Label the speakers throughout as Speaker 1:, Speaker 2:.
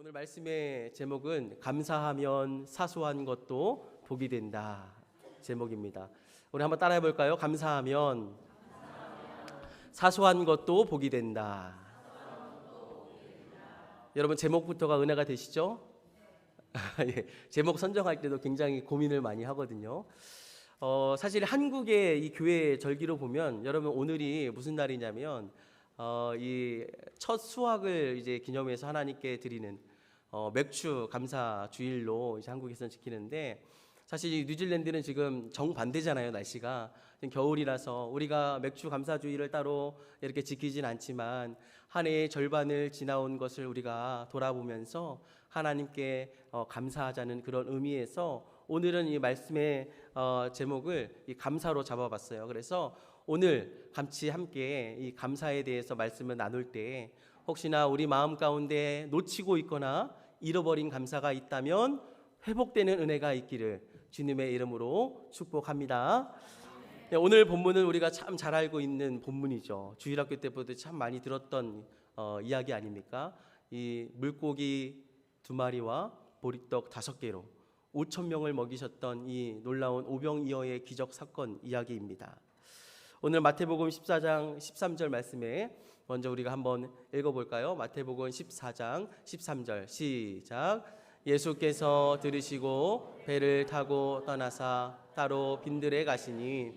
Speaker 1: 오늘 말씀의 제목은 감사하면 사소한 것도 복이 된다 제목입니다. 우리 한번 따라해 볼까요? 감사하면 사소한 것도 복이 된다. 여러분 제목부터가 은혜가 되시죠? 예, 제목 선정할 때도 굉장히 고민을 많이 하거든요. 사실 한국의 이 교회 절기로 보면 여러분 오늘이 무슨 날이냐면 이 첫 수확을 이제 기념해서 하나님께 드리는 맥주 감사 주일로 이제 한국에서는 지키는데, 사실 이 뉴질랜드는 지금 정반대잖아요. 날씨가 지금 겨울이라서 우리가 맥주 감사 주일을 따로 이렇게 지키진 않지만 한 해의 절반을 지나온 것을 우리가 돌아보면서 하나님께 감사하자는 그런 의미에서 오늘은 이 말씀의 제목을 이 감사로 잡아봤어요. 그래서 오늘 같이 함께 이 감사에 대해서 말씀을 나눌 때 혹시나 우리 마음 가운데 놓치고 있거나 잃어버린 감사가 있다면 회복되는 은혜가 있기를 주님의 이름으로 축복합니다. 네, 오늘 본문은 우리가 참 잘 알고 있는 본문이죠. 주일학교 때부터 참 많이 들었던 이야기 아닙니까? 이 물고기 2마리와 보리떡 5개로 5,000명을 먹이셨던 이 놀라운 오병이어의 기적 사건 이야기입니다. 오늘 마태복음 14장 13절 말씀에 먼저 우리가 한번 읽어볼까요? 마태복음 14장 13절 시작. 예수께서 들으시고 배를 타고 떠나사 따로 빈들에 가시니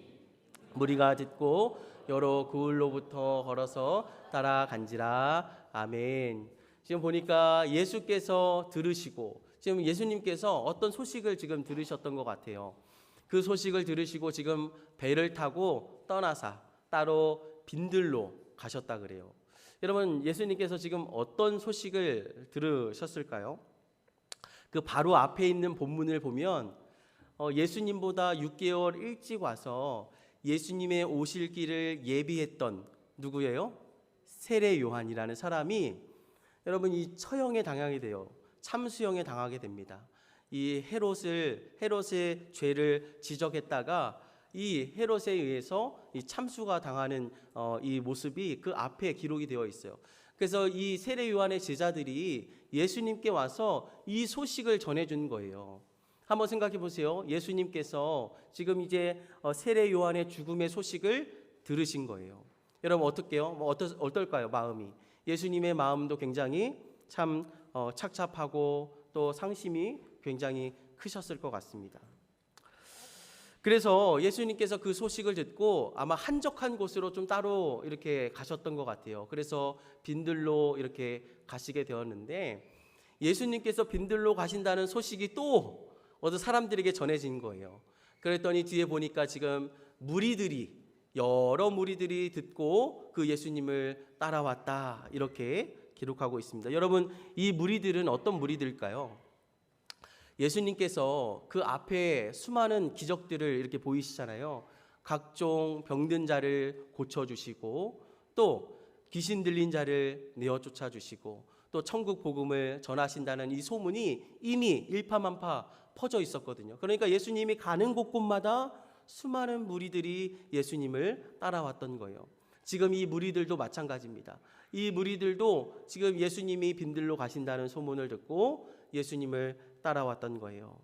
Speaker 1: 무리가 듣고 여러 그을로부터 걸어서 따라간지라. 아멘. 지금 보니까 예수께서 들으시고, 지금 예수님께서 어떤 소식을 지금 들으셨던 것 같아요. 그 소식을 들으시고 지금 배를 타고 떠나사 따로 빈들로 가셨다 그래요. 여러분, 예수님께서 지금 어떤 소식을 들으셨을까요? 그 바로 앞에 있는 본문을 보면 예수님보다 6개월 일찍 와서 예수님의 오실 길을 예비했던 누구예요? 세례 요한이라는 사람이 여러분 이 처형에 당하게 돼요. 참수형에 당하게 됩니다. 이 헤롯의 죄를 지적했다가 이 헤롯에 의해서 이 참수가 당하는 이 모습이 그 앞에 기록이 되어 있어요. 그래서 이 세례 요한의 제자들이 예수님께 와서 이 소식을 전해준 거예요. 한번 생각해 보세요. 예수님께서 지금 이제 세례 요한의 죽음의 소식을 들으신 거예요. 여러분 어떻게요? 어떨까요? 마음이. 예수님의 마음도 굉장히 참 착잡하고 또 상심이 굉장히 크셨을 것 같습니다. 그래서 예수님께서 그 소식을 듣고 아마 한적한 곳으로 좀 따로 이렇게 가셨던 것 같아요. 그래서 빈들로 이렇게 가시게 되었는데, 예수님께서 빈들로 가신다는 소식이 또 어떤 사람들에게 전해진 거예요. 그랬더니 뒤에 보니까 지금 여러 무리들이 듣고 그 예수님을 따라왔다 이렇게 기록하고 있습니다. 여러분 이 무리들은 어떤 무리들일까요? 예수님께서 그 앞에 수많은 기적들을 이렇게 보이시잖아요. 각종 병든 자를 고쳐주시고 또 귀신 들린 자를 내어 쫓아주시고 또 천국 복음을 전하신다는 이 소문이 이미 일파만파 퍼져 있었거든요. 그러니까 예수님이 가는 곳곳마다 수많은 무리들이 예수님을 따라왔던 거예요. 지금 이 무리들도 마찬가지입니다. 이 무리들도 지금 예수님이 빈들로 가신다는 소문을 듣고 예수님을 따라왔던 거예요.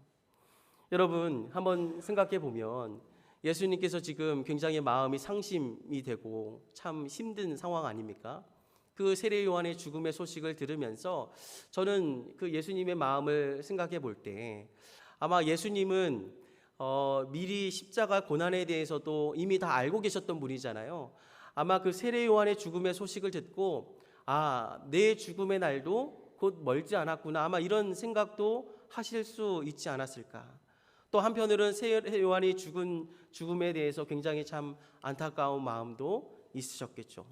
Speaker 1: 여러분 한번 생각해 보면 예수님께서 지금 굉장히 마음이 상심이 되고 참 힘든 상황 아닙니까? 그 세례 요한의 죽음의 소식을 들으면서 저는 그 예수님의 마음을 생각해 볼 때 아마 예수님은 미리 십자가 고난에 대해서도 이미 다 알고 계셨던 분이잖아요. 아마 그 세례 요한의 죽음의 소식을 듣고 내 죽음의 날도 곧 멀지 않았구나, 아마 이런 생각도 하실 수 있지 않았을까. 또 한편으로는 세례 요한이 죽음에 대해서 굉장히 참 안타까운 마음도 있으셨겠죠.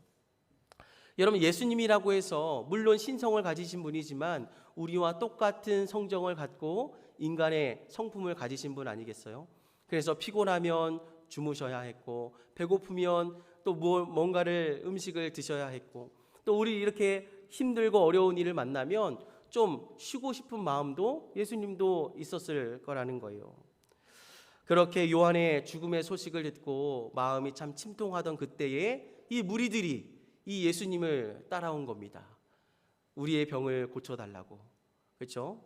Speaker 1: 여러분 예수님이라고 해서 물론 신성을 가지신 분이지만 우리와 똑같은 성정을 갖고 인간의 성품을 가지신 분 아니겠어요? 그래서 피곤하면 주무셔야 했고 배고프면 또 뭔가를 음식을 드셔야 했고 또 우리 이렇게 힘들고 어려운 일을 만나면 좀 쉬고 싶은 마음도 예수님도 있었을 거라는 거예요. 그렇게 요한의 죽음의 소식을 듣고 마음이 참 침통하던 그때에 이 무리들이 이 예수님을 따라온 겁니다. 우리의 병을 고쳐달라고. 그렇죠?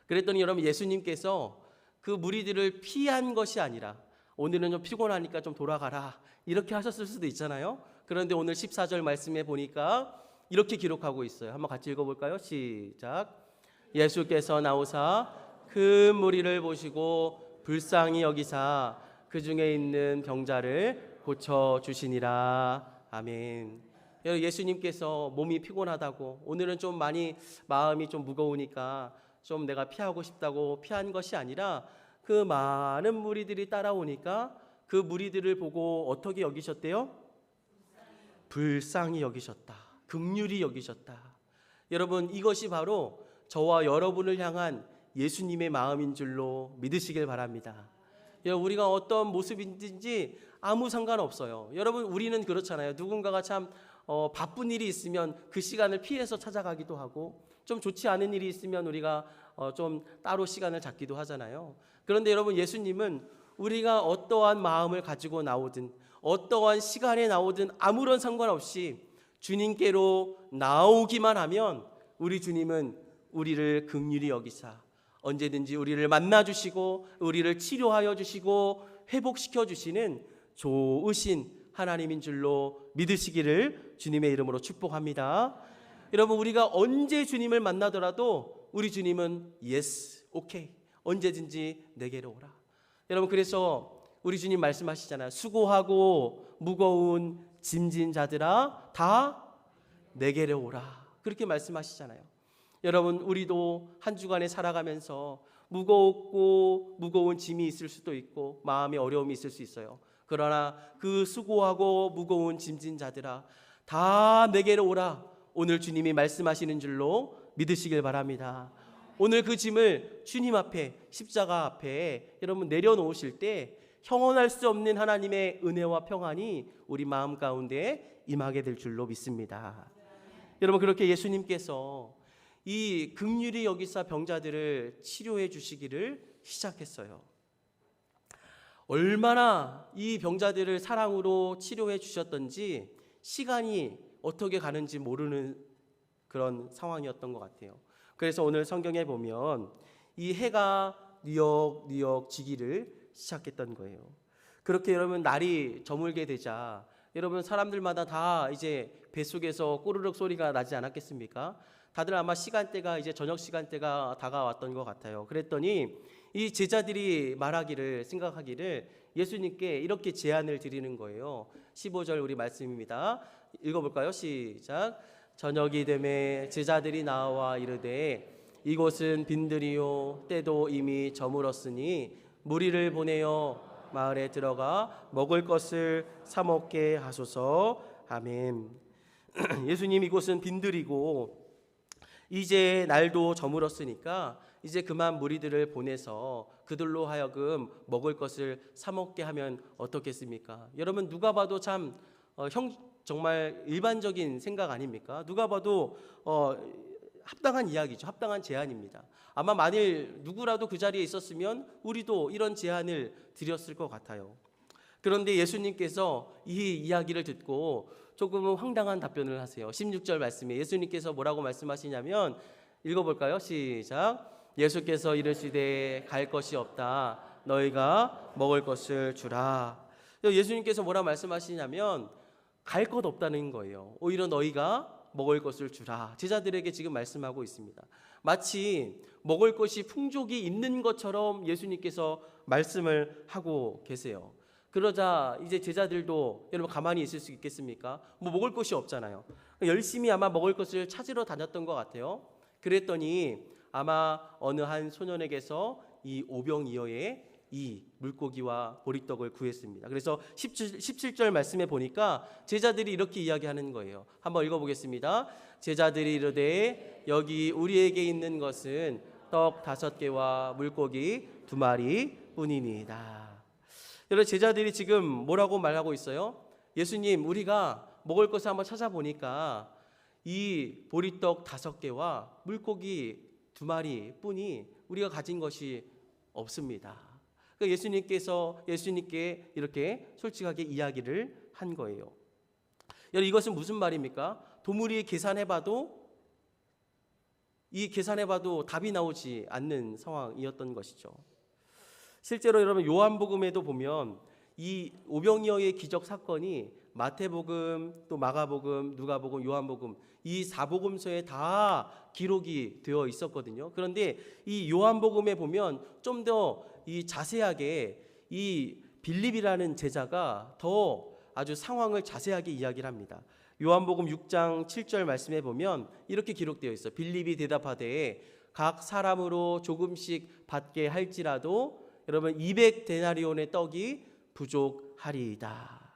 Speaker 1: 그랬더니 여러분 예수님께서 그 무리들을 피한 것이 아니라 오늘은 좀 피곤하니까 좀 돌아가라 이렇게 하셨을 수도 있잖아요. 그런데 오늘 14절 말씀에 보니까 이렇게 기록하고 있어요. 한번 같이 읽어볼까요? 시작. 예수께서 나오사 그 무리를 보시고 불쌍히 여기사 그 중에 있는 병자를 고쳐 주시니라. 아멘. 예수님께서 몸이 피곤하다고 오늘은 좀 많이 마음이 좀 무거우니까 좀 내가 피하고 싶다고 피한 것이 아니라 그 많은 무리들이 따라오니까 그 무리들을 보고 어떻게 여기셨대요? 불쌍히 여기셨다. 긍휼히 여기셨다. 여러분 이것이 바로 저와 여러분을 향한 예수님의 마음인 줄로 믿으시길 바랍니다. 여러분 우리가 어떤 모습인지 아무 상관없어요. 여러분 우리는 그렇잖아요. 누군가가 참 바쁜 일이 있으면 그 시간을 피해서 찾아가기도 하고 좀 좋지 않은 일이 있으면 우리가 좀 따로 시간을 잡기도 하잖아요. 그런데 여러분 예수님은 우리가 어떠한 마음을 가지고 나오든 어떠한 시간에 나오든 아무런 상관없이 주님께로 나오기만 하면 우리 주님은 우리를 긍휼히 여기사 언제든지 우리를 만나주시고 우리를 치료하여 주시고 회복시켜 주시는 좋으신 하나님인 줄로 믿으시기를 주님의 이름으로 축복합니다. 여러분 우리가 언제 주님을 만나더라도 우리 주님은 yes, 오케이 언제든지 내게로 오라. 여러분 그래서 우리 주님 말씀하시잖아요. 수고하고 무거운 짐진 자들아 다 내게로 오라. 그렇게 말씀하시잖아요. 여러분 우리도 한 주간에 살아가면서 무거운 짐이 있을 수도 있고 마음의 어려움이 있을 수 있어요. 그러나 그 수고하고 무거운 짐진 자들아 다 내게로 오라. 오늘 주님이 말씀하시는 줄로 믿으시길 바랍니다. 오늘 그 짐을 주님 앞에 십자가 앞에 여러분 내려놓으실 때 형언할 수 없는 하나님의 은혜와 평안이 우리 마음 가운데 임하게 될 줄로 믿습니다. 여러분 그렇게 예수님께서 이 긍휼히 여기사 병자들을 치료해 주시기를 시작했어요. 얼마나 이 병자들을 사랑으로 치료해 주셨던지 시간이 어떻게 가는지 모르는 그런 상황이었던 것 같아요. 그래서 오늘 성경에 보면 이 해가 뉘역뉘역 지기를 시작했던 거예요. 그렇게 여러분 날이 저물게 되자 여러분 사람들마다 다 이제 뱃속에서 꼬르륵 소리가 나지 않았겠습니까? 다들 아마 시간대가 이제 저녁 시간대가 다가왔던 것 같아요. 그랬더니 이 제자들이 생각하기를 예수님께 이렇게 제안을 드리는 거예요. 15절 우리 말씀입니다. 읽어볼까요? 시작. 저녁이 되매 제자들이 나와 이르되 이곳은 빈들이요 때도 이미 저물었으니 무리를 보내어 마을에 들어가 먹을 것을 사 먹게 하소서. 아멘. 예수님 이곳은 빈들이고 이제 날도 저물었으니까 이제 그만 무리들을 보내서 그들로 하여금 먹을 것을 사 먹게 하면 어떻겠습니까? 여러분 누가 봐도 참 정말 일반적인 생각 아닙니까? 누가 봐도 합당한 이야기죠. 합당한 제안입니다. 아마 만일 누구라도 그 자리에 있었으면 우리도 이런 제안을 드렸을 것 같아요. 그런데 예수님께서 이 이야기를 듣고 조금은 황당한 답변을 하세요. 16절 말씀에 예수님께서 뭐라고 말씀하시냐면 읽어볼까요? 시작. 예수께서 이르시되 갈 것이 없다. 너희가 먹을 것을 주라. 예수님께서 뭐라 말씀하시냐면 갈 것 없다는 거예요. 오히려 너희가 먹을 것을 주라. 제자들에게 지금 말씀하고 있습니다. 마치 먹을 것이 풍족이 있는 것처럼 예수님께서 말씀을 하고 계세요. 그러자 이제 제자들도 여러분 가만히 있을 수 있겠습니까? 뭐 먹을 것이 없잖아요. 열심히 아마 먹을 것을 찾으러 다녔던 것 같아요. 그랬더니 아마 어느 한 소년에게서 이 오병이어의 이 물고기와 보리떡을 구했습니다. 그래서 17절 말씀에 보니까 제자들이 이렇게 이야기하는 거예요. 한번 읽어보겠습니다. 제자들이 이르되 여기 우리에게 있는 것은 떡 5개와 물고기 2마리 뿐이니이다. 여러분 제자들이 지금 뭐라고 말하고 있어요? 예수님 우리가 먹을 것을 한번 찾아보니까 이 보리떡 5개와 물고기 2마리 뿐이 우리가 가진 것이 없습니다. 그러니까 예수님께 이렇게 솔직하게 이야기를 한 거예요. 여러분 이것은 무슨 말입니까? 도무리 계산해봐도 이 계산해봐도 답이 나오지 않는 상황이었던 것이죠. 실제로 여러분 요한복음에도 보면 이 오병이어의 기적 사건이 마태복음, 또 마가복음, 누가복음, 요한복음 이 사복음서에 다 기록이 되어 있었거든요. 그런데 이 요한복음에 보면 좀 더 이 자세하게 이 빌립이라는 제자가 더 아주 상황을 자세하게 이야기를 합니다. 요한복음 6장 7절 말씀에 보면 이렇게 기록되어 있어요. 빌립이 대답하되 각 사람으로 조금씩 받게 할지라도 여러분 200데나리온의 떡이 부족하리이다.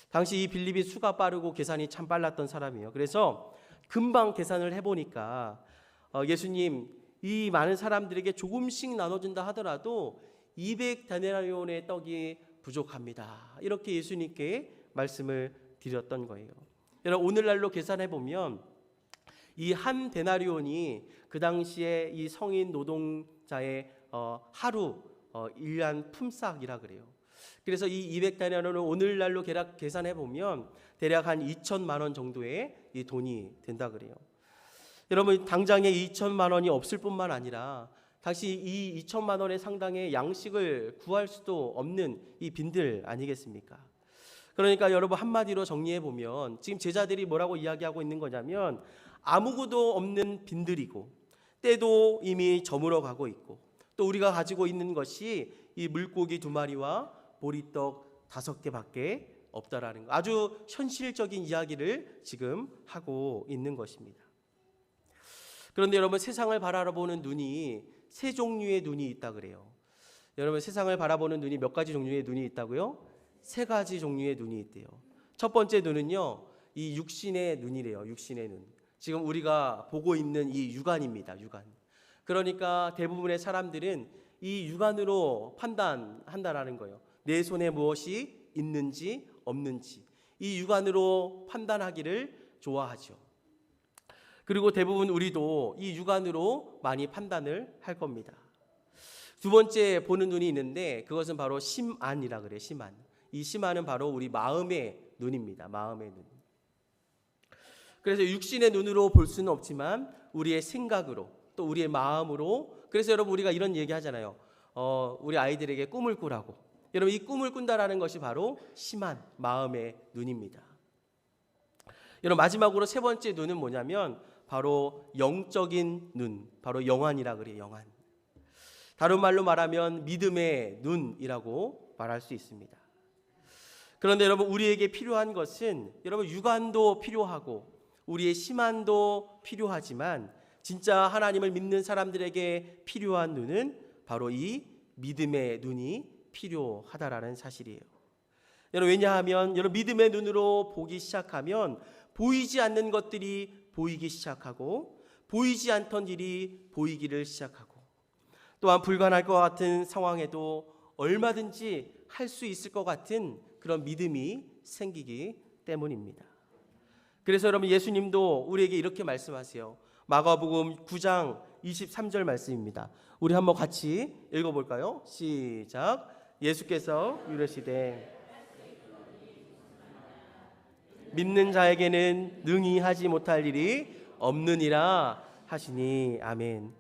Speaker 1: 당시 이 빌립이 수가 빠르고 계산이 참 빨랐던 사람이에요. 그래서 금방 계산을 해보니까 예수님 이 많은 사람들에게 조금씩 나눠준다 하더라도 200데나리온의 떡이 부족합니다. 이렇게 예수님께 말씀을 드렸던 거예요. 여러분 오늘날로 계산해 보면 이 한 데나리온이 그 당시에 이 성인 노동자의 하루 일한 품삯이라 그래요. 그래서 이 200데나리온을 오늘날로 계산해 보면 대략 한 2천만 원 정도의 이 돈이 된다 그래요. 여러분 당장에 2천만 원이 없을 뿐만 아니라 당시 이 2천만 원의 상당의 양식을 구할 수도 없는 이 빈들 아니겠습니까? 그러니까 여러분 한마디로 정리해 보면 지금 제자들이 뭐라고 이야기하고 있는 거냐면 아무것도 없는 빈들이고 때도 이미 저물어 가고 있고 또 우리가 가지고 있는 것이 이 물고기 2마리와 보리떡 5개밖에 없다라는 거. 아주 현실적인 이야기를 지금 하고 있는 것입니다. 그런데 여러분 세상을 바라보는 눈이 세 종류의 눈이 있다 그래요. 여러분 세상을 바라보는 눈이 몇 가지 종류의 눈이 있다고요? 3가지 종류의 눈이 있대요. 첫 번째 눈은요, 이 육신의 눈이래요. 육신의 눈. 지금 우리가 보고 있는 이 육안입니다. 육안. 그러니까 대부분의 사람들은 이 육안으로 판단한다라는 거예요. 내 손에 무엇이 있는지 없는지 이 육안으로 판단하기를 좋아하죠. 그리고 대부분 우리도 이 육안으로 많이 판단을 할 겁니다. 두 번째 보는 눈이 있는데 그것은 바로 심안이라 그래요. 심안. 이 심안은 바로 우리 마음의 눈입니다. 마음의 눈. 그래서 육신의 눈으로 볼 수는 없지만 우리의 생각으로 또 우리의 마음으로. 그래서 여러분 우리가 이런 얘기 하잖아요. 우리 아이들에게 꿈을 꾸라고. 여러분 이 꿈을 꾼다라는 것이 바로 심안, 마음의 눈입니다. 여러분 마지막으로 세 번째 눈은 뭐냐면 바로 영적인 눈, 바로 영안이라 그래요. 영안. 다른 말로 말하면 믿음의 눈이라고 말할 수 있습니다. 그런데 여러분 우리에게 필요한 것은 여러분 육안도 필요하고 우리의 심안도 필요하지만 진짜 하나님을 믿는 사람들에게 필요한 눈은 바로 이 믿음의 눈이 필요하다라는 사실이에요. 여러분 왜냐하면 여러분 믿음의 눈으로 보기 시작하면 보이지 않는 것들이 보이기 시작하고 보이지 않던 일이 보이기를 시작하고 또한 불가능할 것 같은 상황에도 얼마든지 할 수 있을 것 같은 그런 믿음이 생기기 때문입니다. 그래서 여러분 예수님도 우리에게 이렇게 말씀하세요. 마가복음 9장 23절 말씀입니다. 우리 한번 같이 읽어볼까요? 시작. 예수께서 이르시되 믿는 자에게는 능히 하지 못할 일이 없느니라 하시니. 아멘.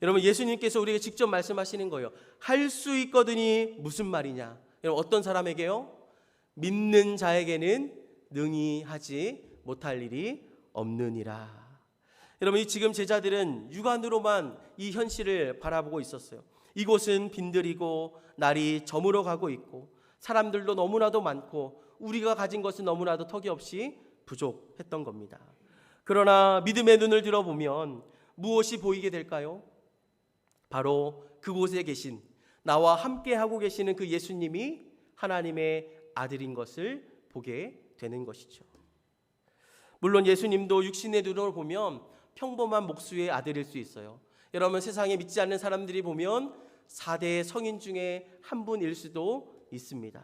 Speaker 1: 여러분 예수님께서 우리에게 직접 말씀하시는 거예요. 할 수 있거든이 무슨 말이냐? 여러분 어떤 사람에게요? 믿는 자에게는 능히 하지 못할 일이 없느니라. 여러분 이 지금 제자들은 육안으로만 이 현실을 바라보고 있었어요. 이곳은 빈들이고 날이 저물어 가고 있고 사람들도 너무나도 많고 우리가 가진 것은 너무나도 턱이 없이 부족했던 겁니다. 그러나 믿음의 눈을 들어보면 무엇이 보이게 될까요? 바로 그곳에 계신 나와 함께 하고 계시는 그 예수님이 하나님의 아들인 것을 보게 되는 것이죠. 물론 예수님도 육신의 눈으로 보면 평범한 목수의 아들일 수 있어요. 여러분 세상에 믿지 않는 사람들이 보면 4대 성인 중에 한 분일 수도 있습니다.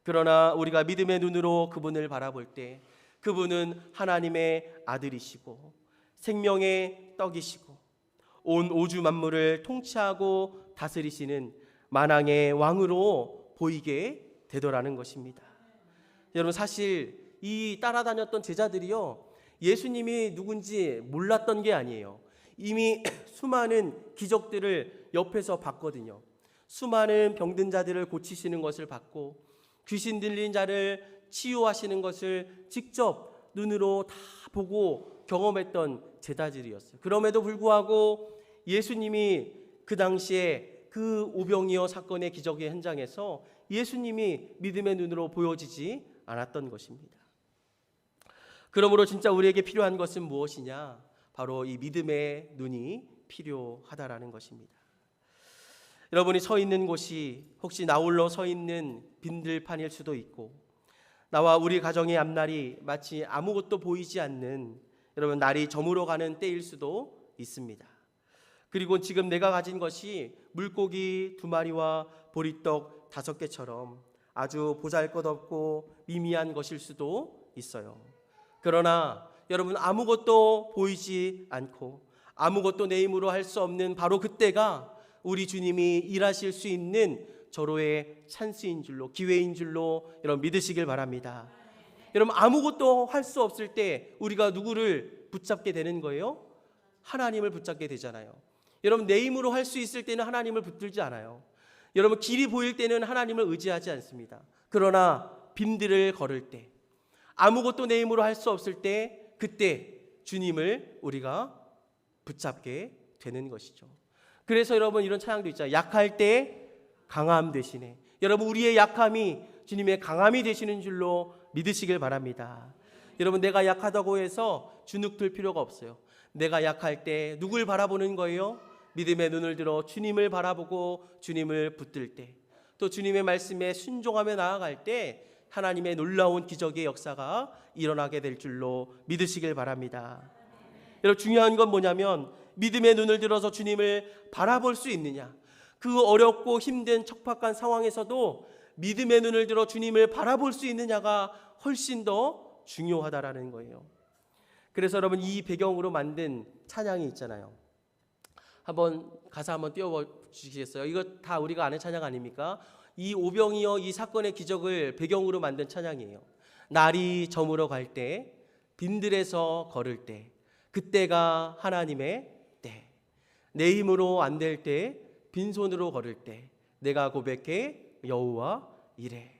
Speaker 1: 그러나 우리가 믿음의 눈으로 그분을 바라볼 때 그분은 하나님의 아들이시고 생명의 떡이시고 온 우주 만물을 통치하고 다스리시는 만왕의 왕으로 보이게 되더라는 것입니다. 여러분 사실 이 따라다녔던 제자들이요 예수님이 누군지 몰랐던 게 아니에요. 이미 수많은 기적들을 옆에서 봤거든요. 수많은 병든 자들을 고치시는 것을 봤고 귀신 들린 자를 치유하시는 것을 직접 눈으로 다 보고 경험했던 제자들이었어요. 그럼에도 불구하고 예수님이 그 당시에 그 오병이어 사건의 기적의 현장에서 예수님이 믿음의 눈으로 보여지지 않았던 것입니다. 그러므로 진짜 우리에게 필요한 것은 무엇이냐? 바로 이 믿음의 눈이 필요하다라는 것입니다. 여러분이 서 있는 곳이 혹시 나 홀로 서 있는 빈들판일 수도 있고, 나와 우리 가정의 앞날이 마치 아무것도 보이지 않는 여러분 날이 저물어 가는 때일 수도 있습니다. 그리고 지금 내가 가진 것이 물고기 2마리와 보리떡 5개처럼 아주 보잘것없고 미미한 것일 수도 있어요. 그러나 여러분 아무것도 보이지 않고 아무것도 내 힘으로 할 수 없는 바로 그때가 우리 주님이 일하실 수 있는 절호의 찬스인 줄로, 기회인 줄로 여러분 믿으시길 바랍니다. 여러분 아무것도 할 수 없을 때 우리가 누구를 붙잡게 되는 거예요? 하나님을 붙잡게 되잖아요. 여러분 내 힘으로 할 수 있을 때는 하나님을 붙들지 않아요. 여러분 길이 보일 때는 하나님을 의지하지 않습니다. 그러나 빈들을 걸을 때, 아무것도 내 힘으로 할 수 없을 때, 그때 주님을 우리가 붙잡게 되는 것이죠. 그래서 여러분 이런 찬양도 있잖아요. 약할 때 강함 되시네. 여러분 우리의 약함이 주님의 강함이 되시는 줄로 믿으시길 바랍니다. 여러분 내가 약하다고 해서 주눅들 필요가 없어요. 내가 약할 때 누굴 바라보는 거예요? 믿음의 눈을 들어 주님을 바라보고 주님을 붙들 때, 또 주님의 말씀에 순종하며 나아갈 때 하나님의 놀라운 기적의 역사가 일어나게 될 줄로 믿으시길 바랍니다. 여러분 중요한 건 뭐냐면 믿음의 눈을 들어서 주님을 바라볼 수 있느냐. 그 어렵고 힘든 척박한 상황에서도 믿음의 눈을 들어 주님을 바라볼 수 있느냐가 훨씬 더 중요하다라는 거예요. 그래서 여러분 이 배경으로 만든 찬양이 있잖아요. 한번 가사 한번 띄워주시겠어요? 이거 다 우리가 아는 찬양 아닙니까? 이 오병이어 이 사건의 기적을 배경으로 만든 찬양이에요. 날이 저물어 갈 때, 빈들에서 걸을 때, 그때가 하나님의 때. 내 힘으로 안 될 때, 빈손으로 걸을 때 내가 고백해 여호와 이래.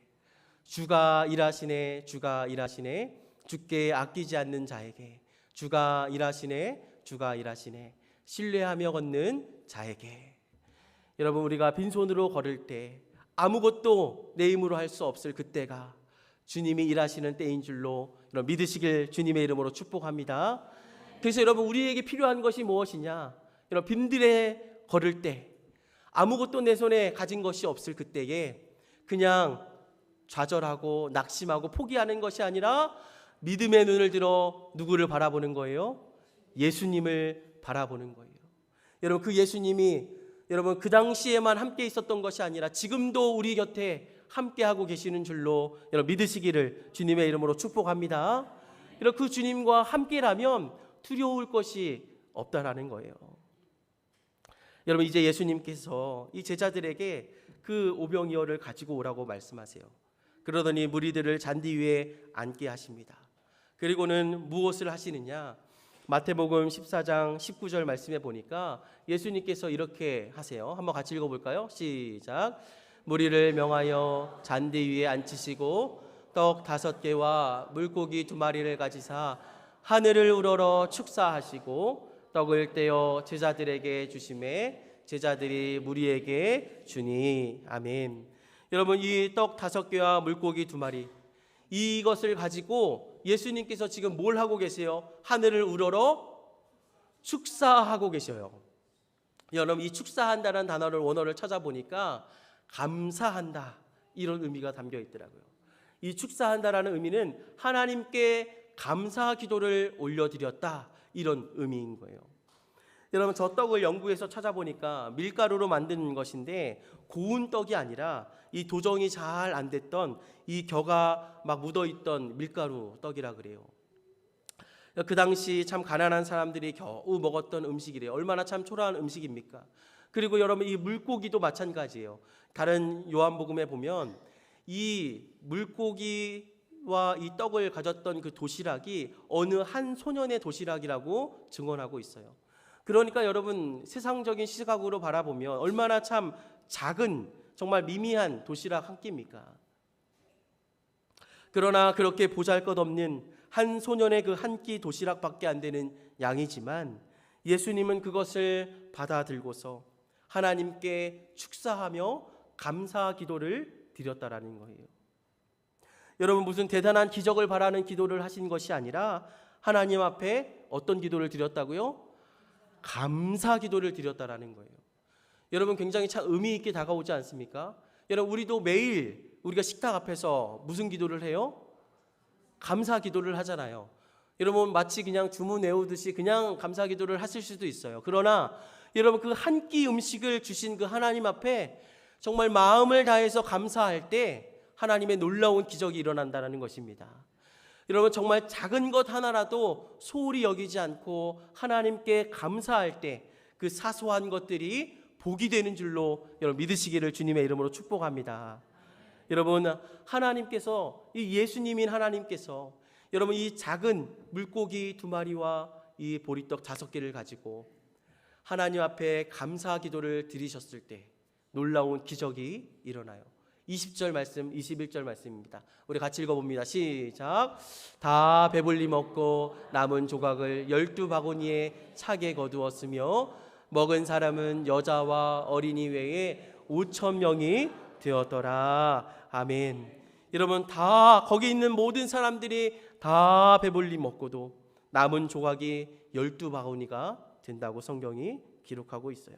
Speaker 1: 주가 일하시네, 주가 일하시네, 주께 아끼지 않는 자에게. 주가 일하시네, 주가 일하시네, 신뢰하며 걷는 자에게. 여러분 우리가 빈손으로 걸을 때, 아무것도 내 힘으로 할 수 없을 그때가 주님이 일하시는 때인 줄로 여러분 믿으시길 주님의 이름으로 축복합니다. 그래서 여러분 우리에게 필요한 것이 무엇이냐? 여러분 빈들에 걸을 때, 아무것도 내 손에 가진 것이 없을 그때에 그냥 좌절하고 낙심하고 포기하는 것이 아니라 믿음의 눈을 들어 누구를 바라보는 거예요? 예수님을 바라보는 거예요. 여러분 그 예수님이 여러분 그 당시에만 함께 있었던 것이 아니라 지금도 우리 곁에 함께하고 계시는 줄로 여러분 믿으시기를 주님의 이름으로 축복합니다. 여러분 그 주님과 함께라면 두려울 것이 없다라는 거예요. 여러분 이제 예수님께서 이 제자들에게 그 오병이어를 가지고 오라고 말씀하세요. 그러더니 무리들을 잔디 위에 앉게 하십니다. 그리고는 무엇을 하시느냐? 마태복음 14장 19절 말씀에 보니까 예수님께서 이렇게 하세요. 한번 같이 읽어볼까요? 시작. 무리를 명하여 잔디 위에 앉히시고 떡 5개와 물고기 2마리를 가지사 하늘을 우러러 축사하시고 떡을 떼어 제자들에게 주시매 제자들이 무리에게 주니. 아멘. 여러분 이 떡 5개와 물고기 2마리, 이것을 가지고 예수님께서 지금 뭘 하고 계세요? 하늘을 우러러 축사하고 계셔요. 여러분 이 축사한다는 단어를 원어를 찾아보니까 감사한다 이런 의미가 담겨 있더라고요. 이 축사한다라는 의미는 하나님께 감사 기도를 올려드렸다 이런 의미인 거예요. 여러분 저 떡을 영국에서 찾아보니까 밀가루로 만든 것인데 고운 떡이 아니라 이 도정이 잘 안 됐던 이 겨가 막 묻어있던 밀가루 떡이라 그래요. 그 당시 참 가난한 사람들이 겨우 먹었던 음식이래요. 얼마나 참 초라한 음식입니까? 그리고 여러분 이 물고기도 마찬가지예요. 다른 요한복음에 보면 이 물고기와 이 떡을 가졌던 그 도시락이 어느 한 소년의 도시락이라고 증언하고 있어요. 그러니까 여러분 세상적인 시각으로 바라보면 얼마나 참 작은 정말 미미한 도시락 한 끼입니까? 그러나 그렇게 보잘것없는 한 소년의 그 한 끼 도시락밖에 안 되는 양이지만 예수님은 그것을 받아들고서 하나님께 축사하며 감사 기도를 드렸다라는 거예요. 여러분 무슨 대단한 기적을 바라는 기도를 하신 것이 아니라 하나님 앞에 어떤 기도를 드렸다고요? 감사 기도를 드렸다라는 거예요. 여러분 굉장히 참 의미 있게 다가오지 않습니까? 여러분 우리도 매일 우리가 식탁 앞에서 무슨 기도를 해요? 감사 기도를 하잖아요. 여러분 마치 그냥 주문 외우듯이 그냥 감사 기도를 하실 수도 있어요. 그러나 여러분 그 한 끼 음식을 주신 그 하나님 앞에 정말 마음을 다해서 감사할 때 하나님의 놀라운 기적이 일어난다는 것입니다. 여러분 정말 작은 것 하나라도 소홀히 여기지 않고 하나님께 감사할 때 그 사소한 것들이 복이 되는 줄로 여러분 믿으시기를 주님의 이름으로 축복합니다. 여러분 하나님께서 이 예수님인 하나님께서 여러분 이 작은 물고기 2마리와 이 보리떡 5개를 가지고 하나님 앞에 감사 기도를 드리셨을 때 놀라운 기적이 일어나요. 20절 말씀, 21절 말씀입니다. 우리 같이 읽어봅니다. 시작. 다 배불리 먹고 남은 조각을 12바구니에 차게 거두었으며 먹은 사람은 여자와 어린이 외에 5,000명이 되었더라. 아멘. 여러분 다 거기 있는 모든 사람들이 다 배불리 먹고도 남은 조각이 12바구니가 된다고 성경이 기록하고 있어요.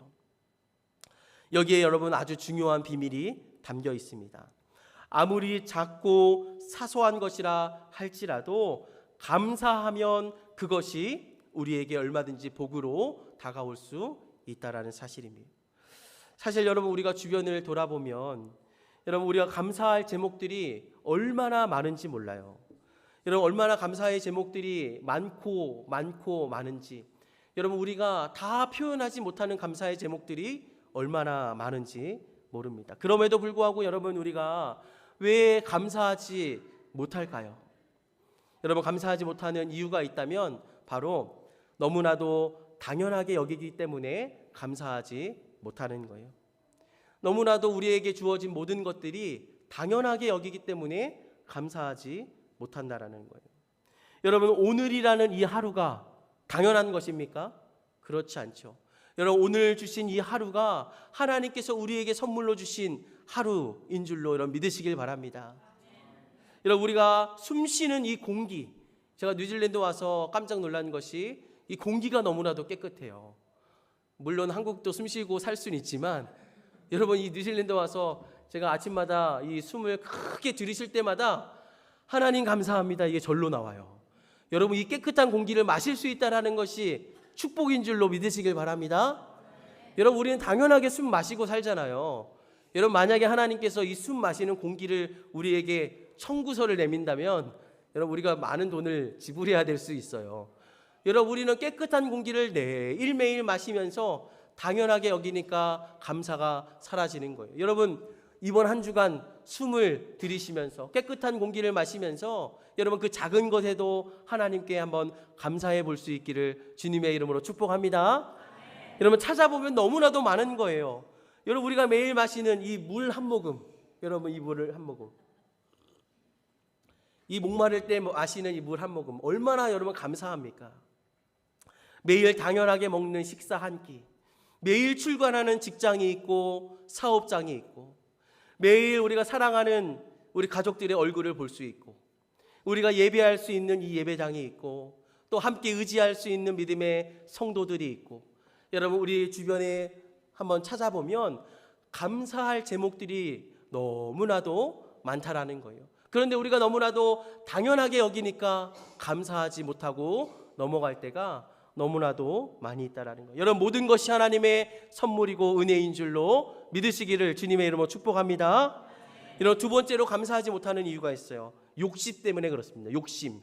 Speaker 1: 여기에 여러분 아주 중요한 비밀이 담겨 있습니다. 아무리 작고 사소한 것이라 할지라도 감사하면 그것이 우리에게 얼마든지 복으로 다가올 수 있다라는 사실입니다. 사실 여러분 우리가 주변을 돌아보면 여러분 우리가 감사할 제목들이 얼마나 많은지 몰라요. 여러분 얼마나 감사의 제목들이 많고 많은지 여러분 우리가 다 표현하지 못하는 감사의 제목들이 얼마나 많은지 모릅니다. 그럼에도 불구하고 여러분 우리가 왜 감사하지 못할까요? 여러분 감사하지 못하는 이유가 있다면 바로 너무나도 당연하게 여기기 때문에 감사하지 못하는 거예요. 너무나도 우리에게 주어진 모든 것들이 당연하게 여기기 때문에 감사하지 못한다라는 거예요. 여러분 오늘이라는 이 하루가 당연한 것입니까? 그렇지 않죠. 여러분 오늘 주신 이 하루가 하나님께서 우리에게 선물로 주신 하루인 줄로 여러분 믿으시길 바랍니다. 여러분 우리가 숨쉬는 이 공기, 제가 뉴질랜드 와서 깜짝 놀란 것이 이 공기가 너무나도 깨끗해요. 물론 한국도 숨쉬고 살 수는 있지만 여러분 이 뉴질랜드 와서 제가 아침마다 이 숨을 크게 들이쉴 때마다 하나님 감사합니다 이게 절로 나와요. 여러분 이 깨끗한 공기를 마실 수 있다는 것이 축복인 줄로 믿으시길 바랍니다. 여러분 우리는 당연하게 숨 마시고 살잖아요. 여러분 만약에 하나님께서 이 숨 마시는 공기를 우리에게 청구서를 내민다면 여러분 우리가 많은 돈을 지불해야 될 수 있어요. 여러분 우리는 깨끗한 공기를 매일매일 마시면서 당연하게 여기니까 감사가 사라지는 거예요. 여러분 이번 한 주간 숨을 들이쉬면서 깨끗한 공기를 마시면서 여러분 그 작은 것에도 하나님께 한번 감사해 볼 수 있기를 주님의 이름으로 축복합니다. 여러분 찾아보면 너무나도 많은 거예요. 여러분 우리가 매일 마시는 이 물 한 모금, 여러분 이 물을 한 모금, 이 목마를 때 마시는 이 물 한 모금 얼마나 여러분 감사합니까? 매일 당연하게 먹는 식사 한 끼, 매일 출근하는 직장이 있고 사업장이 있고 매일 우리가 사랑하는 우리 가족들의 얼굴을 볼 수 있고 우리가 예배할 수 있는 이 예배장이 있고 또 함께 의지할 수 있는 믿음의 성도들이 있고 여러분 우리 주변에 한번 찾아보면 감사할 제목들이 너무나도 많다라는 거예요. 그런데 우리가 너무나도 당연하게 여기니까 감사하지 못하고 넘어갈 때가 너무나도 많이 있다라는 거예요. 여러분 모든 것이 하나님의 선물이고 은혜인 줄로 믿으시기를 주님의 이름으로 축복합니다. 이런 두 번째로 감사하지 못하는 이유가 있어요. 욕심 때문에 그렇습니다. 욕심.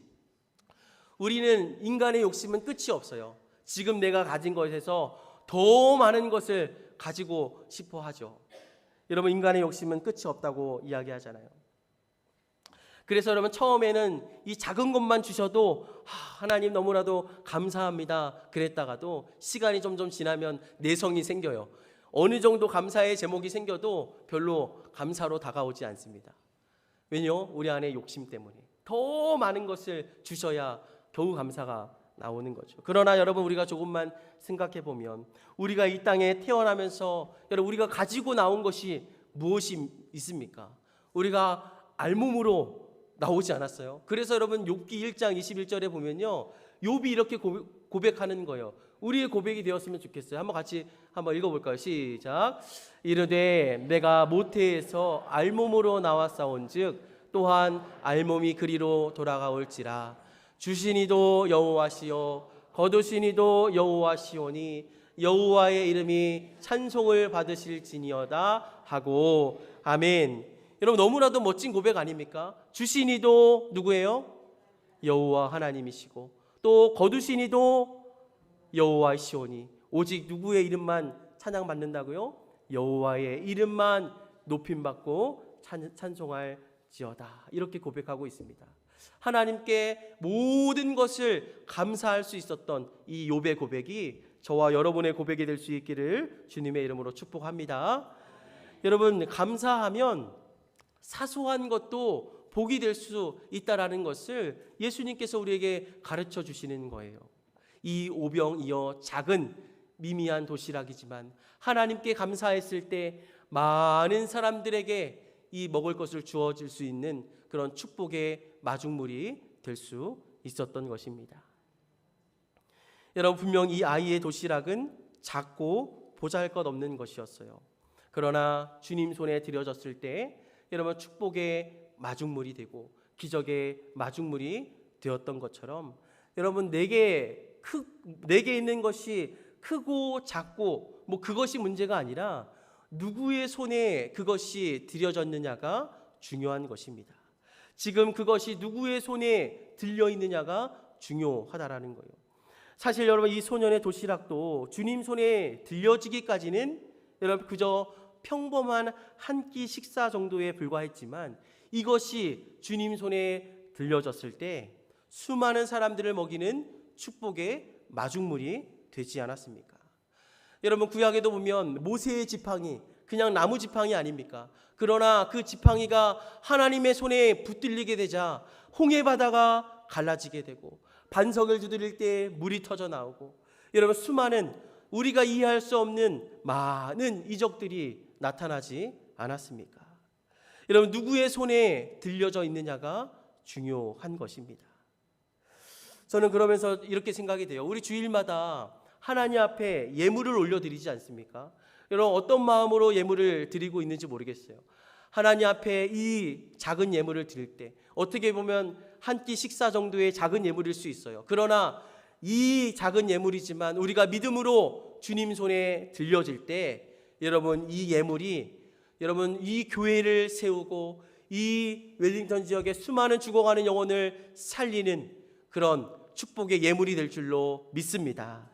Speaker 1: 우리는 인간의 욕심은 끝이 없어요. 지금 내가 가진 것에서 더 많은 것을 가지고 싶어 하죠. 여러분 인간의 욕심은 끝이 없다고 이야기하잖아요. 그래서 여러분 처음에는 이 작은 것만 주셔도 하나님 너무나도 감사합니다 그랬다가도 시간이 점점 지나면 내성이 생겨요. 어느 정도 감사의 제목이 생겨도 별로 감사로 다가오지 않습니다. 왜냐? 우리 안에 욕심 때문에 더 많은 것을 주셔야 겨우 감사가 나오는 거죠. 그러나 여러분 우리가 조금만 생각해 보면 우리가 이 땅에 태어나면서 여러분 우리가 가지고 나온 것이 무엇이 있습니까? 우리가 알몸으로 나오지 않았어요. 그래서 여러분 욥기 1장 21절에 보면요, 욥이 이렇게 고백하는 거예요. 우리의 고백이 되었으면 좋겠어요. 한번 같이 한번 읽어볼까요? 시작. 이르되 내가 모태에서 알몸으로 나왔사온즉 또한 알몸이 그리로 돌아가올지라. 주시니도 여호와시요 거두시니도 여호와시오니 여호와의 이름이 찬송을 받으실지니어다 하고. 아멘. 여러분 너무나도 멋진 고백 아닙니까? 주시니도 누구예요? 여호와 하나님이시고 또 거두시니도 여호와시오니 오직 누구의 이름만 찬양받는다고요? 여호와의 이름만 높임받고 찬송할지어다. 이렇게 고백하고 있습니다. 하나님께 모든 것을 감사할 수 있었던 이 욥의 고백이 저와 여러분의 고백이 될 수 있기를 주님의 이름으로 축복합니다. 여러분 감사하면 사소한 것도 복이 될 수 있다라는 것을 예수님께서 우리에게 가르쳐 주시는 거예요. 이 오병이어 작은 미미한 도시락이지만 하나님께 감사했을 때 많은 사람들에게 이 먹을 것을 주어질 수 있는 그런 축복의 마중물이 될 수 있었던 것입니다. 여러분 분명 이 아이의 도시락은 작고 보잘것없는 것이었어요. 그러나 주님 손에 드려졌을 때 여러분 축복의 마중물이 되고 기적의 마중물이 되었던 것처럼 여러분 내게 있는 것이 크고 작고 그것이 문제가 아니라 누구의 손에 그것이 드려졌느냐가 중요한 것입니다. 지금 그것이 누구의 손에 들려 있느냐가 중요하다라는 거예요. 사실 여러분 이 소년의 도시락도 주님 손에 들려지기까지는 여러분 그저 평범한 한 끼 식사 정도에 불과했지만 이것이 주님 손에 들려졌을 때 수많은 사람들을 먹이는 축복의 마중물이 되지 않았습니까? 여러분 구약에도 보면 모세의 지팡이 그냥 나무 지팡이 아닙니까? 그러나 그 지팡이가 하나님의 손에 붙들리게 되자 홍해 바다가 갈라지게 되고 반석을 두드릴 때 물이 터져 나오고 여러분 수많은 우리가 이해할 수 없는 많은 이적들이 나타나지 않았습니까? 여러분 누구의 손에 들려져 있느냐가 중요한 것입니다. 저는 그러면서 이렇게 생각이 돼요. 우리 주일마다 하나님 앞에 예물을 올려드리지 않습니까? 여러분 어떤 마음으로 예물을 드리고 있는지 모르겠어요. 하나님 앞에 이 작은 예물을 드릴 때 어떻게 보면 한 끼 식사 정도의 작은 예물일 수 있어요. 그러나 이 작은 예물이지만 우리가 믿음으로 주님 손에 들려질 때 여러분 이 예물이 여러분 이 교회를 세우고 이 웰링턴 지역의 수많은 죽어가는 영혼을 살리는 그런 축복의 예물이 될 줄로 믿습니다.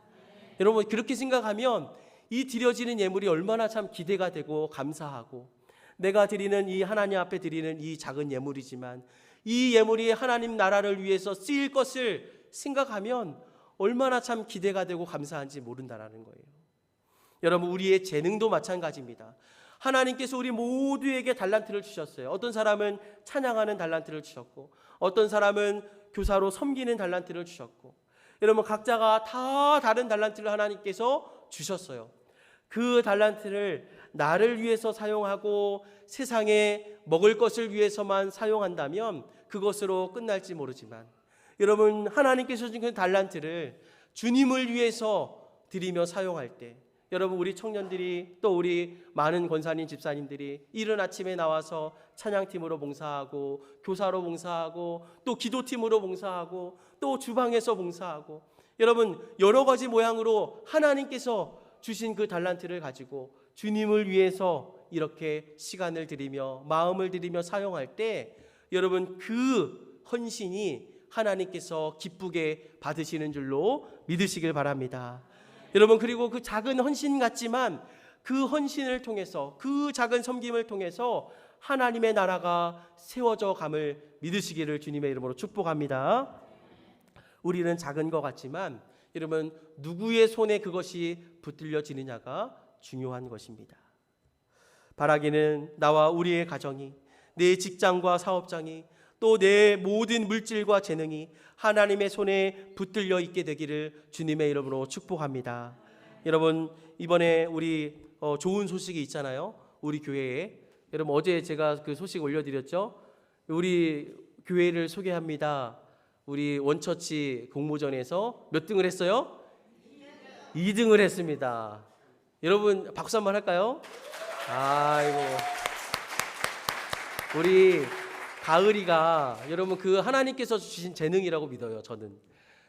Speaker 1: 여러분 그렇게 생각하면 이 드려지는 예물이 얼마나 참 기대가 되고 감사하고 내가 드리는 이 하나님 앞에 드리는 이 작은 예물이지만 이 예물이 하나님 나라를 위해서 쓰일 것을 생각하면 얼마나 참 기대가 되고 감사한지 모른다라는 거예요. 여러분 우리의 재능도 마찬가지입니다. 하나님께서 우리 모두에게 달란트를 주셨어요. 어떤 사람은 찬양하는 달란트를 주셨고 어떤 사람은 교사로 섬기는 달란트를 주셨고 여러분 각자가 다 다른 달란트를 하나님께서 주셨어요. 그 달란트를 나를 위해서 사용하고 세상에 먹을 것을 위해서만 사용한다면 그것으로 끝날지 모르지만 여러분 하나님께서 주신 그 달란트를 주님을 위해서 드리며 사용할 때 여러분 우리 청년들이 또 우리 많은 권사님 집사님들이 이른 아침에 나와서 찬양팀으로 봉사하고 교사로 봉사하고 또 기도팀으로 봉사하고 또 주방에서 봉사하고 여러분 여러 가지 모양으로 하나님께서 주신 그 달란트를 가지고 주님을 위해서 이렇게 시간을 드리며 마음을 드리며 사용할 때 여러분 그 헌신이 하나님께서 기쁘게 받으시는 줄로 믿으시길 바랍니다. 여러분 그리고 그 작은 헌신 같지만 그 헌신을 통해서 그 작은 섬김을 통해서 하나님의 나라가 세워져 감을 믿으시기를 주님의 이름으로 축복합니다. 우리는 작은 것 같지만 여러분, 누구의 손에 그것이 붙들려지느냐가 중요한 것입니다. 바라기는 나와 우리의 가정이, 내 직장과 사업장이, 또 내 모든 물질과 재능이 하나님의 손에 붙들려 있게 되기를 주님의 이름으로 축복합니다. 여러분, 이번에 우리 좋은 소식이 있잖아요. 우리 교회에. 여러분, 어제 제가 그 소식 올려드렸죠. 우리 교회를 소개합니다. 우리 원처치 공모전에서 몇 등을 했어요? 2등을 했습니다. 여러분, 박수 한번 할까요? 아이고, 우리 가을이가 여러분 그 하나님께서 주신 재능이라고 믿어요. 저는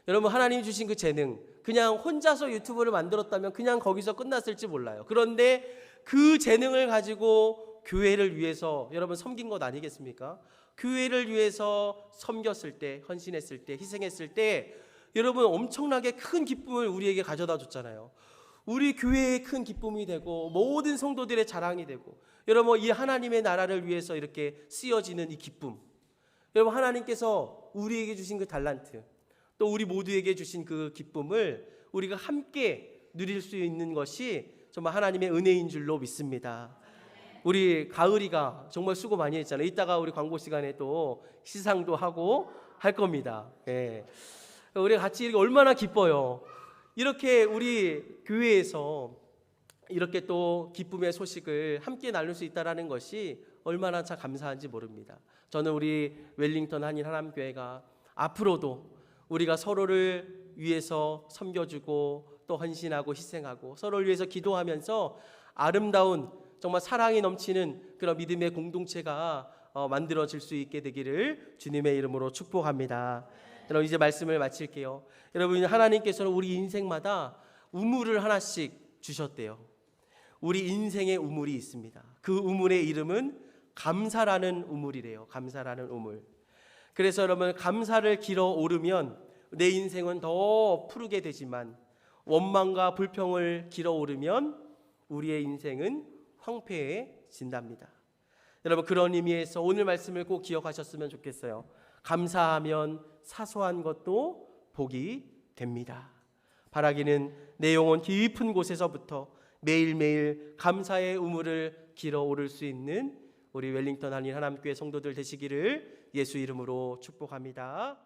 Speaker 1: 여러분, 하나님 주신 그 재능, 그냥 혼자서 유튜브를 만들었다면 그냥 거기서 끝났을지 몰라요. 그런데 그 재능을 가지고 교회를 위해서 여러분 섬긴 것 아니겠습니까? 교회를 위해서 섬겼을 때, 헌신했을 때, 희생했을 때 여러분 엄청나게 큰 기쁨을 우리에게 가져다 줬잖아요. 우리 교회의 큰 기쁨이 되고 모든 성도들의 자랑이 되고, 여러분 이 하나님의 나라를 위해서 이렇게 쓰여지는 이 기쁨, 여러분 하나님께서 우리에게 주신 그 달란트, 또 우리 모두에게 주신 그 기쁨을 우리가 함께 누릴 수 있는 것이 정말 하나님의 은혜인 줄로 믿습니다. 우리 가을이가 정말 수고 많이 했잖아요. 이따가 우리 광고 시간에 또 시상도 하고 할 겁니다. 예. 우리 같이 이렇게 얼마나 기뻐요. 이렇게 우리 교회에서 이렇게 또 기쁨의 소식을 함께 나눌 수 있다는 것이 얼마나 참 감사한지 모릅니다. 저는 우리 웰링턴 한인 하남교회가 앞으로도 우리가 서로를 위해서 섬겨주고 또 헌신하고 희생하고 서로를 위해서 기도하면서 아름다운 정말 사랑이 넘치는 그런 믿음의 공동체가 만들어질 수 있게 되기를 주님의 이름으로 축복합니다. 여러분, 이제 말씀을 마칠게요. 여러분, 하나님께서는 우리 인생마다 우물을 하나씩 주셨대요. 우리 인생의 우물이 있습니다. 그 우물의 이름은 감사라는 우물이래요. 감사라는 우물. 그래서 여러분, 감사를 길어 오르면 내 인생은 더 푸르게 되지만 원망과 불평을 길어 오르면 우리의 인생은 황폐해진답니다. 여러분, 그런 의미에서 오늘 말씀을 꼭 기억하셨으면 좋겠어요. 감사하면 사소한 것도 복이 됩니다. 바라기는 내 영혼 깊은 곳에서부터 매일매일 감사의 우물을 길어 오를 수 있는 우리 웰링턴 한인 하남교회 성도들 되시기를 예수 이름으로 축복합니다.